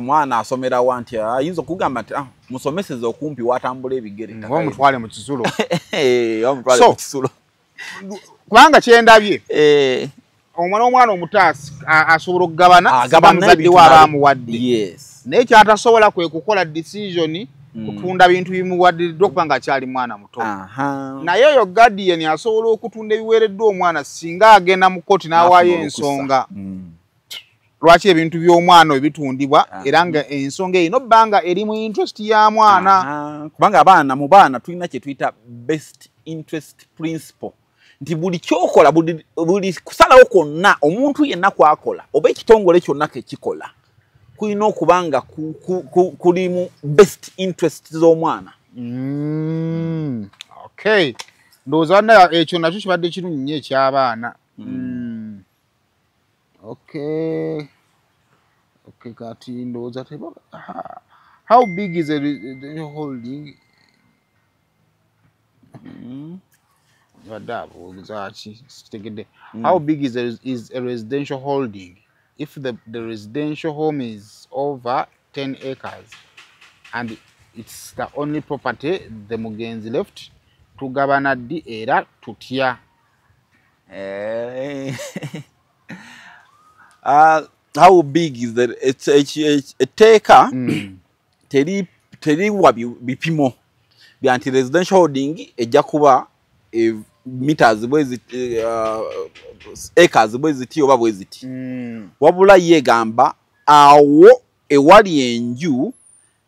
mwana asomera wa nti ayinza okugamba nti musomeseze okumpi watambula ebigere omutwale mu kisulo omutwale mu kisulo kubanga kyendabye omwana omutaasi asobola okugabana muzadde we aba amuwadde naye kyatasobola kwe kukola decision kutunda bintu bimuwaddiddwa okubanga akyali mwana muto naye oyo guardian asobola okutunda ebiweereddwa omwana singa agenda mu kkooti n'awaayo ensonga lwaki ebintu by'omwana ebitundibwa era nga ensonga erina obbanga eri mu interest ya mwana kubanga mu baana tulina kye tuyita best interest principle nti buli kyokola buli kusalawo kwonna omuntu yenna kwakola oba ekitongole kyonna kekikola kulina okubanga kuli mu best interest z'omwana. Okay, ndowooza wanna ekyo nakyo kibadde kirungi nnyo eky'abaana. Okay, kati ndowooza how big is a holding? How big is a residential holding? If the residential home is over 10 acres and it's the only property the mugenzi left, tugabana ddi era tutya? How big is that? It's a taker. Teri wa bipimo bya anti residential holding ejja kuba meters bweziti acres bweziti oba bweziti wabula yegamba awo ewali enju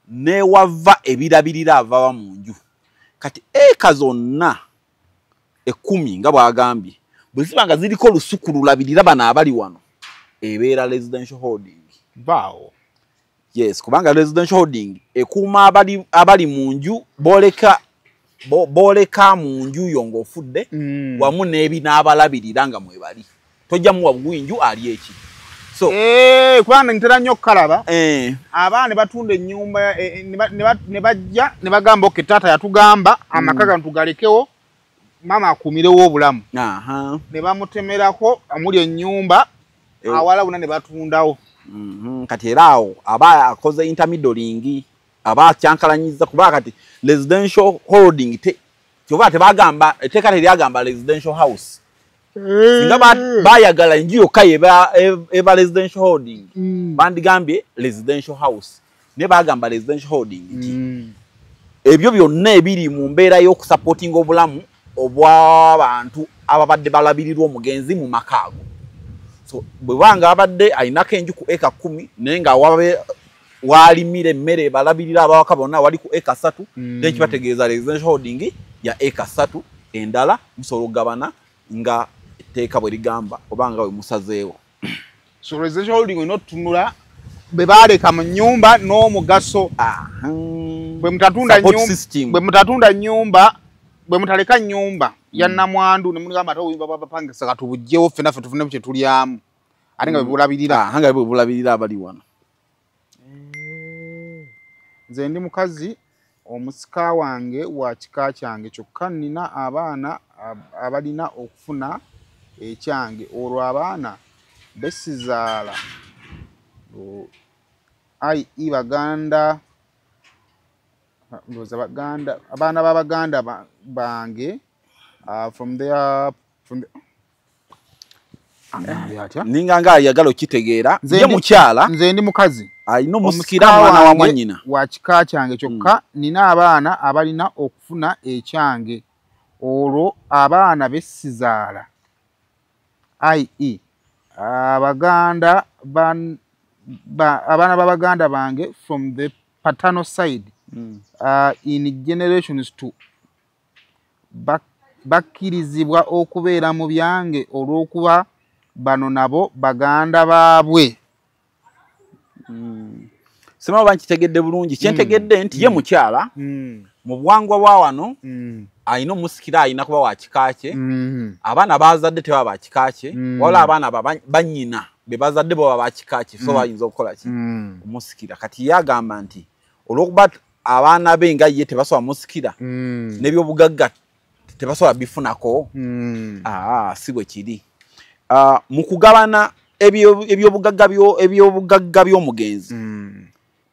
ne wava ebirabirira avawa mu nju kati acres zonna 10 nga bwagambye bwezibanga ziriko lusuku lulabirira bana abali wano ebeera residential holding. Bao. Yes, kubanga residential holding ekuuma abali mu nju boleka mu nju yongo ofudde wamu n'ebi n'abalabirira nga mwebali tojja muwa bwinju ali eki so kubanga ntera nnyo okukalaba abaana ne batunda ennyumba ne bajja ne bagamba oke taata yatugamba amaka gano tugalekewo mama akumirewo obulamu ne bamutemerako amuli ennyumba awala buna ne batundawo. Kati era awo aba akoze intermediating aba kyankalanyiza kuba kati residential holding kyoba tebagamba etteeka teryagamba residential house singa bayagala enju yokka eba residential holding bandigambye residential house ne bagamba residential holding ebyo byonna ebiri mu mbeera y'okusupporting obulamu obw'abantu ababadde balabirirwa omugenzi mu makaago. So bwebanga abadde ayinako enju ku eka 10 naye nga walimire emmere balabirira abawaka bonna wali ku eka 3 then kibategeeza residential holding ya eka 3 endala musobola okugabana nga etteeka bwe ligamba obanga we musazeewo. So residential holding olina otutunula bwe baaleka mu nnyumba n'omugaso bwe mutatunda nnyumba bwe mutaleka nnyumba ya nnamwandu ne mugamba ate obuyimba bw'abapangisa katubugyewo ffenaffe tufune kye tulyamu ate nga bwebulabirira nga bwebulabirira abali wano. Nze ndi mukazi omusika wange wa kika kyange kyokka nnina abaana abalina okufuna ekyange olwo abaana besizaala i baganda abaana b'abaganda bange from there ninga nga ayagala okitegeera ye mukyala nze ndi mukazi alina omusikira mwana wa mwannyina wa kika kyange kyokka nina abaana abalina okufuna ekyange olwo abaana besizaala i.e. abaganda abaana b'abaganda bange from the paternal side in generations 2 bakkirizibwa okubeera mu byange olw'okuba bano nabo baganda baabwe. Semaba nkitegedde bulungi kyentegedde nti ye mukyala mu bwangwa bwa wano alina omusikira alina kuba wa kika kye abaana bazadde tebaba ba kika kye wala abaana bannyina bebazadde bo babakikaki so bayinza okukola ki umusikira kati yagamba nti olwokuba abaana be nga ye tebasoba musikira n'ebyobugagga tebasoba bifunako si bwe kiri mu kugabana ebyobugagga by'omugenzi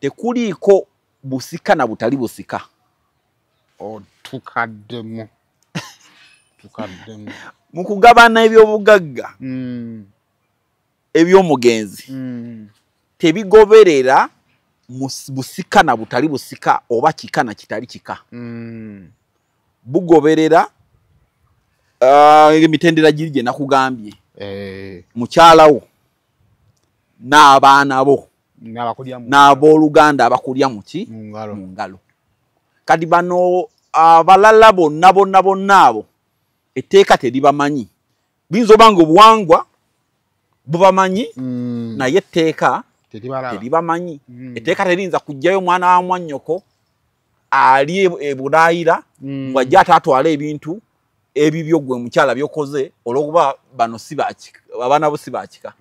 tekuliiko busika na butali busika tukaddemu mu kugabana ebyobugagga eby'omugenzi tebigoberera busika na butali busika oba kika na kitali kika bugoberera emitendera giri gye nakugambye mukyalawo n'abaana bo n'abooluganda abakulya mu ngalo kati bano abalala bonna abo etteeka teribamanyi biyinza oba nga obuwangwa bubamanyi naye etteeka teribamanyi etteeka teriyinza kujjayo omwana wa mwannyoko ali ebulaayira ng'ajja ataatwala ebintu ebibyo gwe mukyala byokoze olw'okuba bano abaana bo si bakika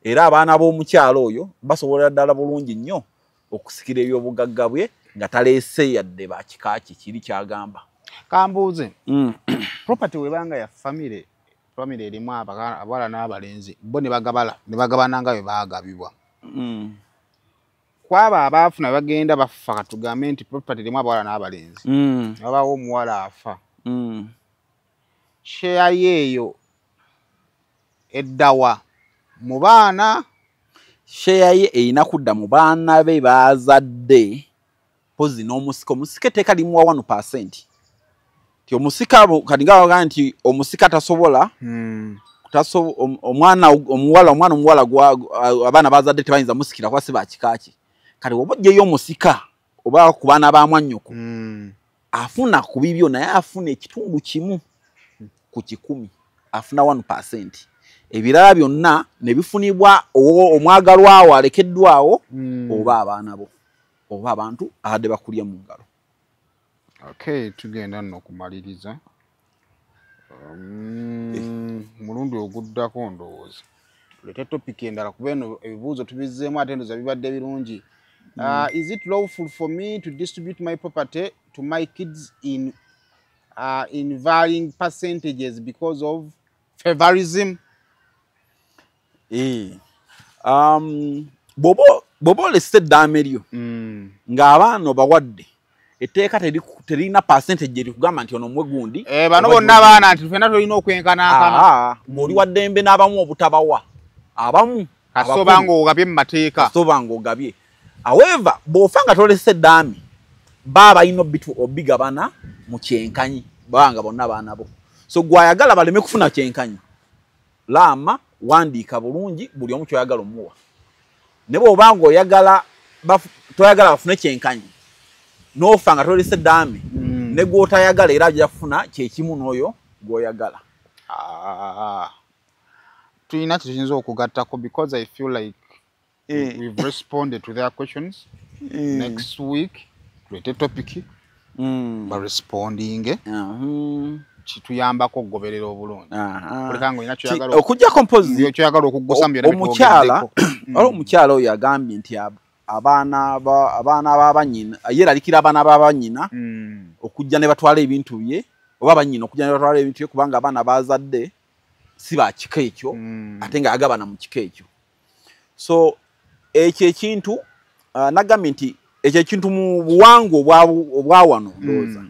era abaana b'omukyala oyo basobolera ddala bulungi nnyo okusikira ebyobugagga bwe nga taleese yadde bakika kiri kyagamba. Kambuuze property webanga ya family erimu abawala n'abalenzi bo ne bagabana nga bwe baagabibwa kwaba abaafuna bagenda bafa katugambe nti property erimu abawala n'abalenzi wabawo omuwala afa share yeeyo eddawa mu baana share ye erina kudda mu baana be baazadde pozi n'omusika omusika etteeka limuwa 1%. Ti omusika kati nga bagamba nti omusika tasobola omwana omuwala abaana bazadde tebayinza musikira kuba si bakikaaki kati oba oggyeyo omusika oba ku baana ba mwannyoko afuna ku bibyo naye afuna ekitundu kimu ku 100 afuna 1%. Ebirala byonna ne bifunibwa omwagalwawo alekeddwawo oba abaana bo oba abantu abadde bakulya mu ngalo. Okay, tugenda nno kumaliriza mulundi oguddako ndowooza tulete topic endala kuba eno ebibuuzo tubizzeemu ate ndoza bibadde birungi. Is it lawful for me to distribute my property to my kids in varying percentages because of favorism? Bobo olese eddaame lyo ng'abaana obawadde etteeka terina percentage erikugamba nti ono mwe gundi bano bonna abaana nti ffenna tulina okwenkanankana ng'oli wa ddembe n'abamu obutabawa abamu kasoba ng'ogabye mu mateeka kasoba ng'ogabye. However bw'ofa nga tolese eddaame baba balina obigabana mu kyenkanyi banga bonna baana bo so gwayagala baleme kufuna kyenkanyi laama wandiika bulungi buli omu kyoyagala omuwa ne bw'oba ng'oyagala toyagala bafune kyenkanyi n'ofa nga tolese eddaame ne gw'otayagala era ajafuna kyekimu n'oyo gw'oyagala. Tulina kiyinza okugattako because I feel like we've responded to their questions. Next week tulete topic barespondinge kituyambako okugoberera obulungi okujjako mpozi kyoyagala okuggusa omukyala oyo agambye nti abaana b'abanyina yeeralikira abaana b'abanyina okujja ne batwala ebintu bye oba banyina okujja ne batwala ebintu bye kubanga abaana bazadde si bakika ekyo ate nga yagabana mu kika ekyo. So ekyo ekintu nagambye nti ekyo ekintu mu buwangwa obwa wano ndowooza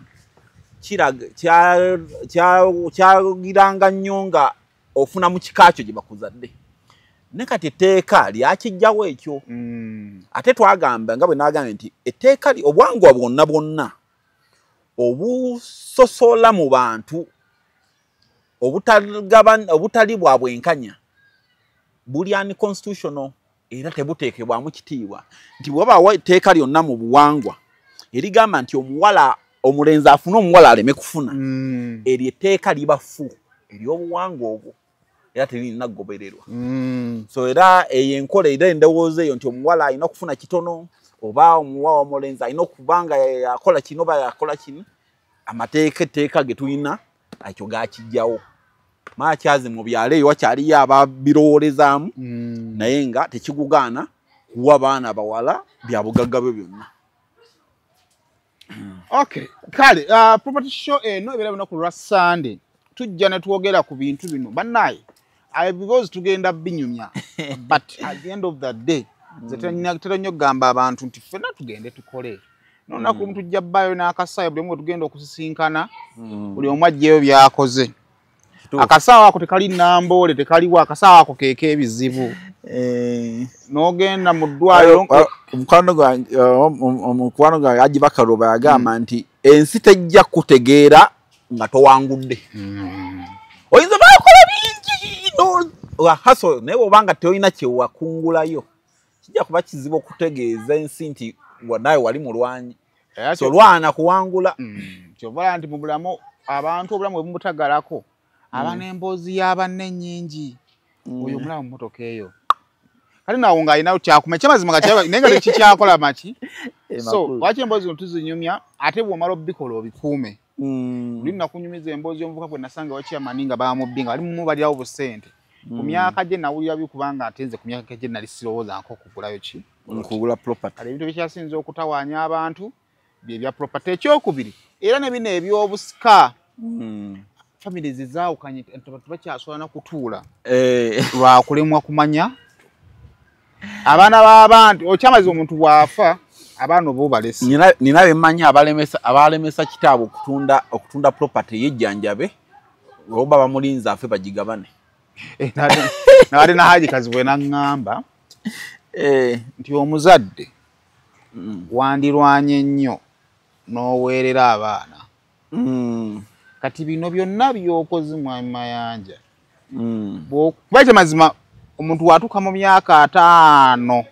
kyagiranga nnyo nga ofuna mu kika kyo gye bakuzadde ne kati etteeka lyakijjawo ekyo ate twagamba nga bwe nagambye nti etteeka obwangwa bwonna obusosola mu bantu obutali bwa bwenkanya buli unconstitutional era tebuteekebwamu kitiibwa nti bw'obaawo etteeka lyonna mu buwangwa erigamba nti omulenzi afune omuwala aleme kufuna eryo etteeka libafu ery'obuwangwa obwo era terina kugobererwa. So era eyo enkola era endowooza eyo nti omuwala alina okufuna kitono oba omulenzi alina okubanga yakola kino oba yakola kino amateeka etteeka ge tulina ekyo gaakijjawo Makyazi mu byalo eyo wakyaliyo ababirowolezaamu naye nga tekigugaana kuwa baana bawala bya bugagga bwe byonna. Okay, kale property show eno ebera bino ku lwa Sunday tujja ne twogera ku bintu bino bannaye because tugenda binyumya but at the end of the day tera nnyo gamba abantu nti ffenna tugende tukole nonaku omuntu tujja bbayo n'akasaayo buli omu tugenda okusisinkana buli omu ajjeyo byakoze akasaawo ako tekali Namboole tekaliwo akasaawo ako keeka ebizibu n'ogenda mu ddwaliro omukwano gwange Haji Bakaluba yagamba nti ensi tejja kutegeera nga towangudde. Oyinza bakola bingi haso naye obanga teolina kyewakungulayo kijja kuba kizibu okutegeeza ensi nti naye wali mulwanyi so lwana kuwangula. Kyovala nti mu bulamu abantu obulamu bwe bumutagalako aba n'emboozi y'abanne nnyingi oyo omulaba mu mmotoka eyo kati nawo ng'alinawo kyakuma kyamazima naye nga tekikyakola maki so lwaki emboozi zino tuzinyumya ate bw'omala obbikola obikuume. Buli nakunyumiza emboozi y'omuvuka bwe nasanga wakyamani nga bamubbi nga bali mu balirawo busente ku myaka gye nawulira bikubanga ate nze ku myaka gye nali sirowooza nk'okugulayo ki nkugula property. Kale ebintu ebikyasinza okutawaanya abantu bye bya property. Ekyokubiri era ne bino eby'obusika families zaawukanye abantu bakyasobola na kutuula lwa kulemwa kumanya abaana b'abantu okyamaze omuntu bw'afa abaana obo balese. Nina bemmanyi abalemesa kitaabwe okutunda property yejjanjabe oba bamulinza afe bagigabane. Nali na Haji Kazibwe n'aŋŋamba nti omuzadde wandirwanye nnyo n'oweerera abaana kati bino byonna by'okoze mu mayanja kuba kyamazima omuntu watuuka mu myaka 5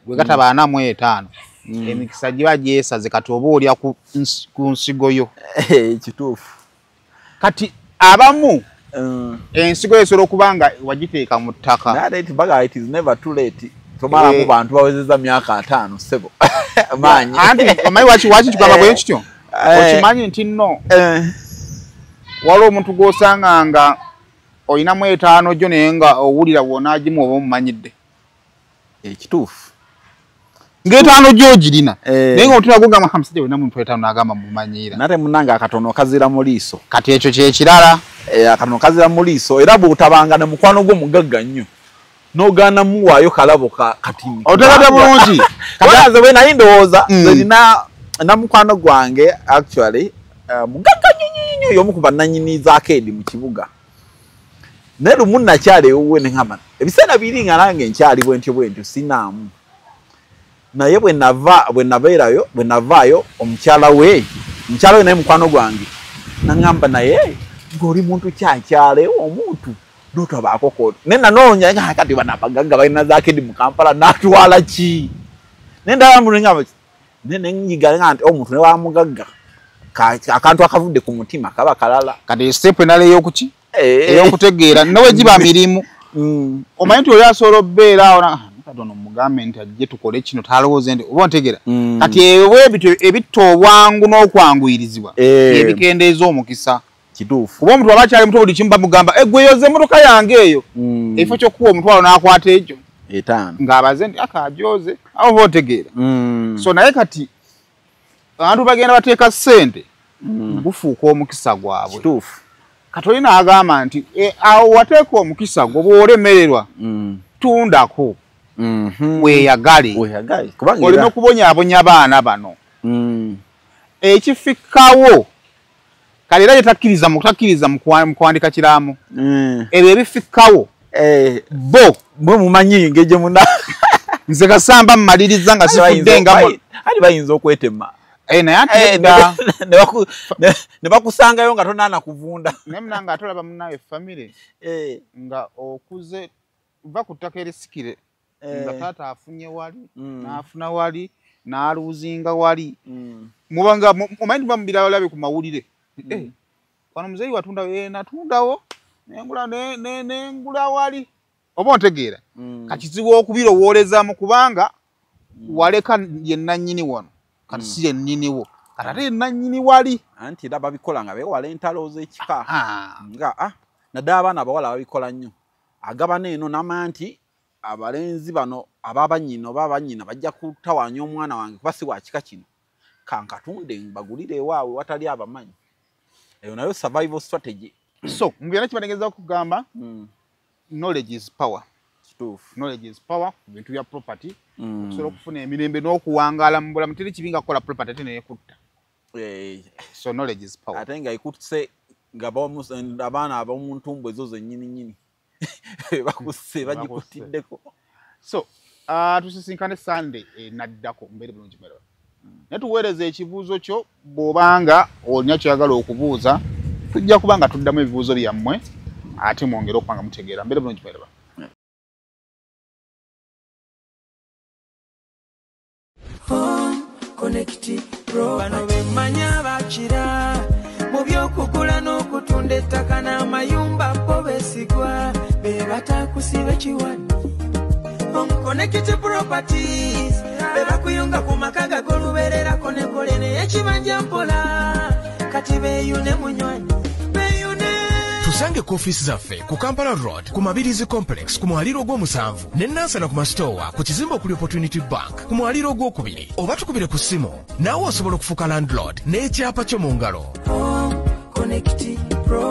bwe gataba 45 emikisa giba gyesaze kati oba olya ku nsigo yo. Kituufu. Kati abamu ensigo esobola okuba nga wagiteeka mu ttaka. It is never too late. Tomalamu bantu bawezeza myaka 5 sebo manyi anti omanyi waki kigamba bwe kityo okimanyi nti nno waliwo omuntu gw'osanga nga olinamu 5 gyo naye nga owulira wonaagimu oba omumanyidde. Kituufu. Ng'etaano gy'ogirina naye nga otula gugamba musajja olinamu 5 n'agamba mumanyiira nate munnange akatono kazira mu liiso. Kati ekyo kyekirala akatono kazira mu liiso era bw'otabanga na mukwano gwo mugagga nnyo n'ogaana muwaayo kalabo katini otegedde bulungi kabaze we naye ndowooza nina mukwano gwange actually mugagga nnyo y'omu ku bannannyini z'akeedi mu kibuga naye lumu nakyali ewuwe ne ŋŋamba ebiseera biri nga nange nkyali bwentyo sinaamu naye bwe navaayo omukyala we naye mukwano gwange naŋŋamba naye ng'oli muntu kyakyale omuntu n'otabaako kooti naye nanoonya nga kati bano abagagga balina z'akeedi mu Kampala n'atwala ki naye ndaba muneŋŋamba nenyiga nga nti omuntu ne wamugagga akantu akavudde ku mutima kaba kalala. Kati step enala ey'okuki ey'okutegeera nawe giba mirimu omanyi nti oli asobola obbeera awo katono mugambe nti ajje tukole kino talowooze nti oba ontegeera kati ebyo ebitta obwangu n'okwanguyirizibwa ebikendeeza omukisa. Kituufu. Kuba omuntu aba akyali muto buli kimu bamugamba eggweyoze emmotoka yange eyo ekifo ky'okuwa omutwalo n'akwata ekyo 5 ng'abaze nti akajooze awo oba otegeera. So naye kati abantu bagenda bateeka ssente gufuuka omukisa gwabwe. Kituufu. Kati olina agamba nti awo wateeka omukisa gwo bw'olemererwa tundako weeyagale oleme okubonyaabonya baana bano ekifikkawo kale era takkiriza mu kuwandika kiraamo ebyo ebifikkawo bo mumanyi ngeri gye muna nze kasamba mmaliriza nga sifudde nga ali bayinza okwetema naye ate ne bakusangayo nga tonaana kuvunda naye munanga ate olaba munnawe famire nga okuze va ku ttaka erisikire nga taata afunye wali n'afuna wali n'aluuzinga wali mubanga omanyi tuba mubira balabe ku mawulire wano muzeeyi watundawo natundawo nengula wali oba ontegeera kakizibu okubirowoolezaamu kubanga waleka ye nannyini wano kati si ye nnyiniwo kati ate ye nannyini wali anti era babikola nga beewala entalo z'ekika nga naddala abaana abawala babikola nnyo agabana eno n'amanya nti abalenzi bano ababanyina oba abanyina bajja kutawaanya omwana wange kuba si wa kika kino kankatunde mbagulire ewaabwe watali abamanyi eyo nayo survival strategy. So mu byonna kibategeeza okugamba knowledge is power. Knowledge is power ku bintu bya property okusobola okufuna emirembe n'okuwangaala mu bulamu teri kibi nga kukola property ate neyekutta. So knowledge is power. Ate nga ekutte nga abaana ab'omuntu mbwe ezo zennyini bakusse bagikutiddeko. So tusisinkane Sunday naddako mbere bulungi mera. Naye tuweereza ekibuuzo kyo bw'obanga olina kyoyagala okubuuza tujja kuba nga tuddamu ebibuuzo byammwe ate mwongere okubanga mutegeera mbere bulungi mera. Connect Pro bano bemanya bakira mu byokugula n'okutunda ettaka n'amayumba bo besigwa be batakusiba kiwani. Connect Properties be bakuyunga ku makaga goluberera konekole n'ekibanja mpola kati beeyune munywanyi beeyune. Tusange ku office zaffe ku Kampala Road ku Mabirizi Complex ku mwaliro gw'omusanvu ne Nansana ku Mastowa ku kizimbe okuli Opportunity Bank ku mwaliro gw'okubiri oba tukubire ku ssimu naawe osobola okufuuka landlord n'ekyapa kyo mu ngalo. Connect Pro